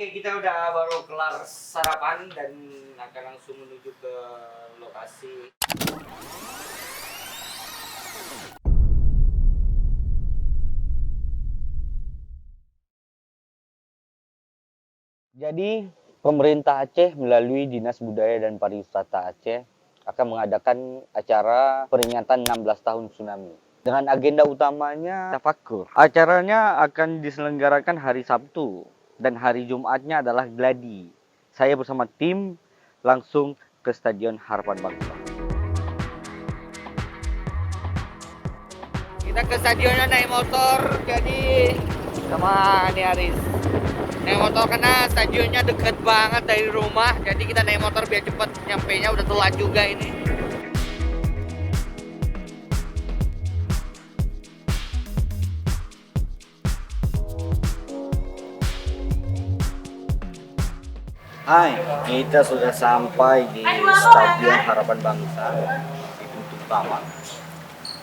Oke, kita udah baru kelar sarapan dan akan langsung menuju ke lokasi. Jadi, pemerintah Aceh melalui Dinas Budaya dan Pariwisata Aceh akan mengadakan acara peringatan 16 tahun tsunami. Dengan agenda utamanya tafakur. Acaranya akan diselenggarakan hari Sabtu dan hari Jumatnya adalah gladi. Saya bersama tim langsung ke Stadion Harapan Bangsa. Kita ke stadionnya naik motor, jadi sama Ani Aris. Naik motor karena stadionnya deket banget dari rumah, jadi kita naik motor biar cepet nyampenya, udah telat juga ini. Hai, kita sudah sampai di Stadion Harapan Bangsa di pintu utama.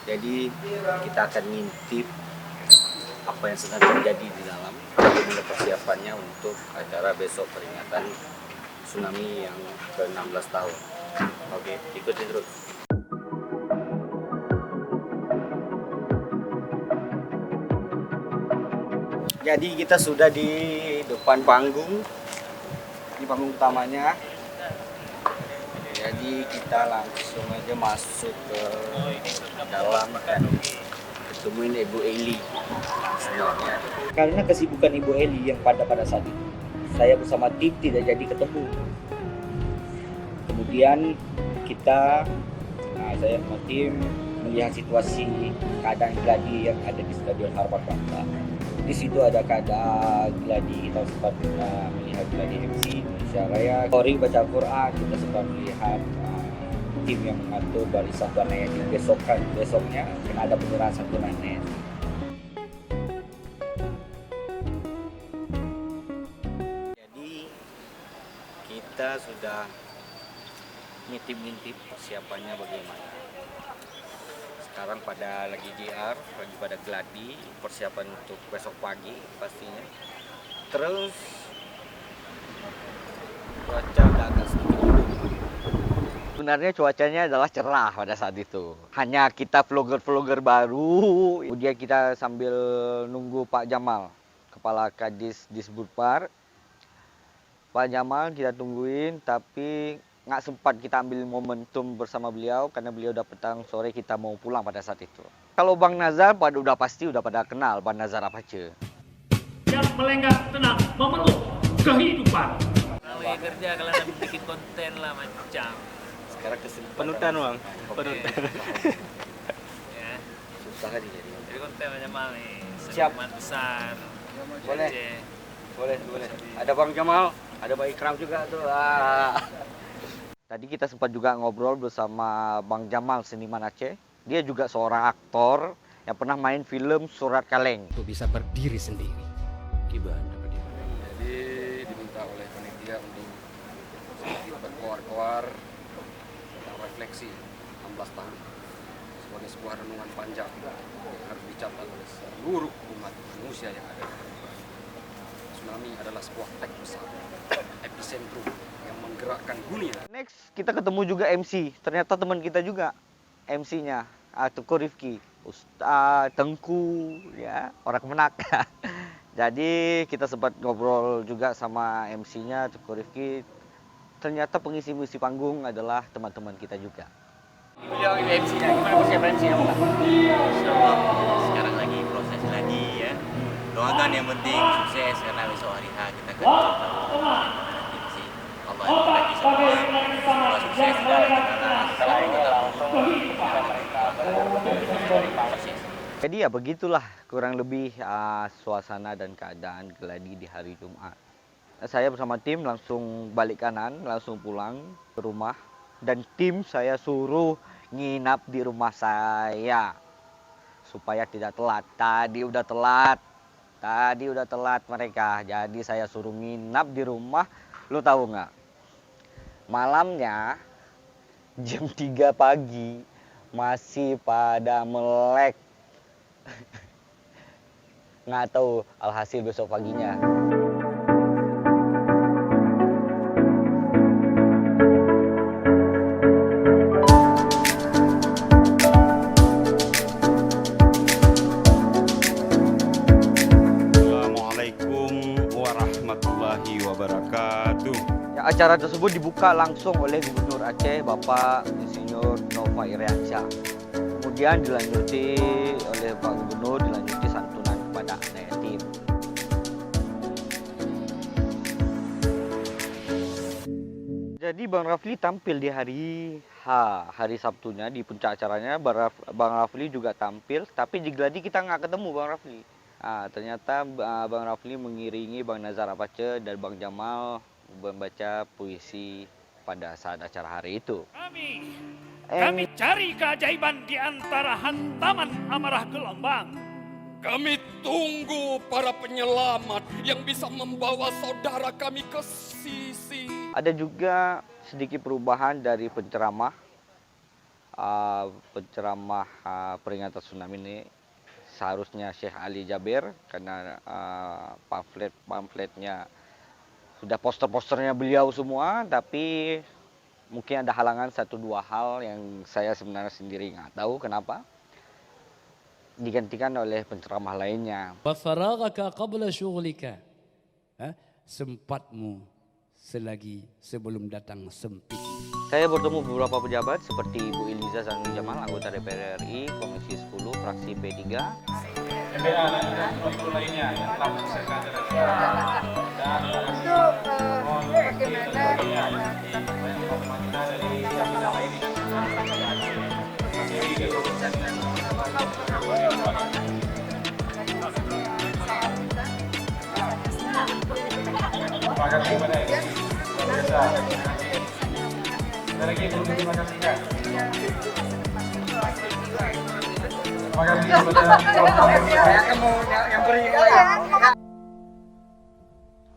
Jadi kita akan ngintip apa yang sedang terjadi di dalam, bagaimana persiapannya untuk acara besok peringatan tsunami yang ke-16 tahun. Oke, ikuti terus. Jadi kita sudah di depan panggung. Ini panggung utamanya. Jadi kita langsung aja masuk ke dalam dan ketemuin Ibu Eli sebenarnya. Karena kesibukan Ibu Eli yang pada saat itu, saya bersama tim tidak jadi ketemu. Kemudian saya sama tim melihat situasi keadaan gladi yang ada di Stadion Harapan Bangsa. Di situ ada keadaan gladi, kita sempat melihat gladi MC Indonesia Raya, Kori baca Quran, kita sempat melihat tim yang mengatur barisan Banaya di besoknya karena ada penyerahan santunan. Jadi kita sudah ngintip-ngintip persiapannya bagaimana. Sekarang lagi JR, lagi pada gladi, persiapan untuk besok pagi pastinya. Terus cuaca udah agak sedikit mendung. Sebenarnya cuacanya adalah cerah pada saat itu. Hanya kita vlogger-vlogger baru. Kemudian kita sambil nunggu Pak Jamal, Kepala Kadis Disbudpar. Pak Jamal kita tungguin, tapi nggak sempat kita ambil momentum bersama beliau karena beliau udah petang sore kita mau pulang pada saat itu. Kalau Bang Nazar udah pada kenal Bang Nazar Apache. Yang melenggang tenang memeluk kehidupan. Kalau ya kerja kalian bikin konten lah macam. Sekarang kesempatan Penutan bang. Penutan. Ya. Susah aja jadi. Jadi konten macam mal nih. Siap. Seniman besar. Boleh. Aceh. Boleh. Ada Bang Jamal, ada Bang Ikram juga tuh. Tadi kita sempat juga ngobrol bersama Bang Jamal, seniman Aceh. Dia juga seorang aktor yang pernah main film Surat Kaleng. Untuk bisa berdiri sendiri. Gimana? Jadi diminta oleh panitia untuk sedikit berkoar-koar tentang refleksi 16 tahun sebagai sebuah renungan panjang yang harus dicatat oleh seluruh umat manusia yang ada. Tsunami adalah sebuah teks besar, epicentrum yang menggerakkan dunia. Next kita ketemu juga MC. Ternyata teman kita juga MC-nya, Tuku Rifki, Ustaz Tengku, ya orang Kemenak. Jadi kita sempat ngobrol juga sama MC-nya Tuku Rifki. Ternyata pengisi-pengisi panggung adalah teman-teman kita juga. Beliau MC-nya, gimana persiapan MC-nya Pak? Insyaallah sekarang lagi proses lagi ya. Doakan yang penting sukses karena besok hari H kita akan coba. Nanti Allah yang berkati semua sukses tidak ada kendala selalu kita sukses. Jadi ya begitulah kurang lebih suasana dan keadaan gladi di hari Jumat. Saya bersama tim langsung balik kanan, langsung pulang ke rumah. Dan tim saya suruh nginap di rumah saya supaya tidak telat. Tadi udah telat mereka. Jadi saya suruh nginap di rumah. Lu tahu nggak? Malamnya jam 3 pagi masih pada melek. Nggak tahu alhasil besok paginya. warahmatullahi wabarakatuh. Ya, acara tersebut dibuka langsung oleh Gubernur Aceh Bapak Insinyur Nova Iriansyah. Kemudian dilanjuti oleh Pak Gubernur, dilanjuti santunan kepada anak yatim. Jadi Bang Rafli tampil di hari hari Sabtunya di puncak acaranya. Bang Rafli juga tampil, tapi di Gladi kita nggak ketemu Bang Rafli. Nah, ternyata Bang Rafli mengiringi Bang Nazar Apace dan Bang Jamal membaca puisi pada saat acara hari itu. Kami cari keajaiban di antara hantaman amarah gelombang. Kami tunggu para penyelamat yang bisa membawa saudara kami ke sisi. Ada juga sedikit perubahan dari penceramah peringatan tsunami ini. Seharusnya Syekh Ali Jaber, karena pamfletnya sudah poster-posternya beliau semua, tapi mungkin ada halangan 1-2 hal yang saya sebenarnya sendiri nggak tahu kenapa. Digantikan oleh penceramah lainnya. Wafaragaka qabla syughlika. Sempatmu selagi sebelum datang sempit. Saya bertemu beberapa pejabat seperti Ibu Iliza Zanul Jamal, anggota DPR RI, Komisi 10, fraksi P3. MBA dan struktur lainnya yang telah menyesuaikan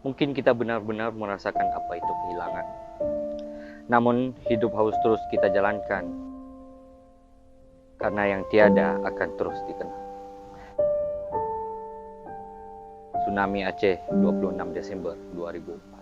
Mungkin kita benar-benar merasakan apa itu kehilangan. Namun hidup harus terus kita jalankan. Karena yang tiada akan terus dikenang. Tsunami Aceh 26 Desember 2004.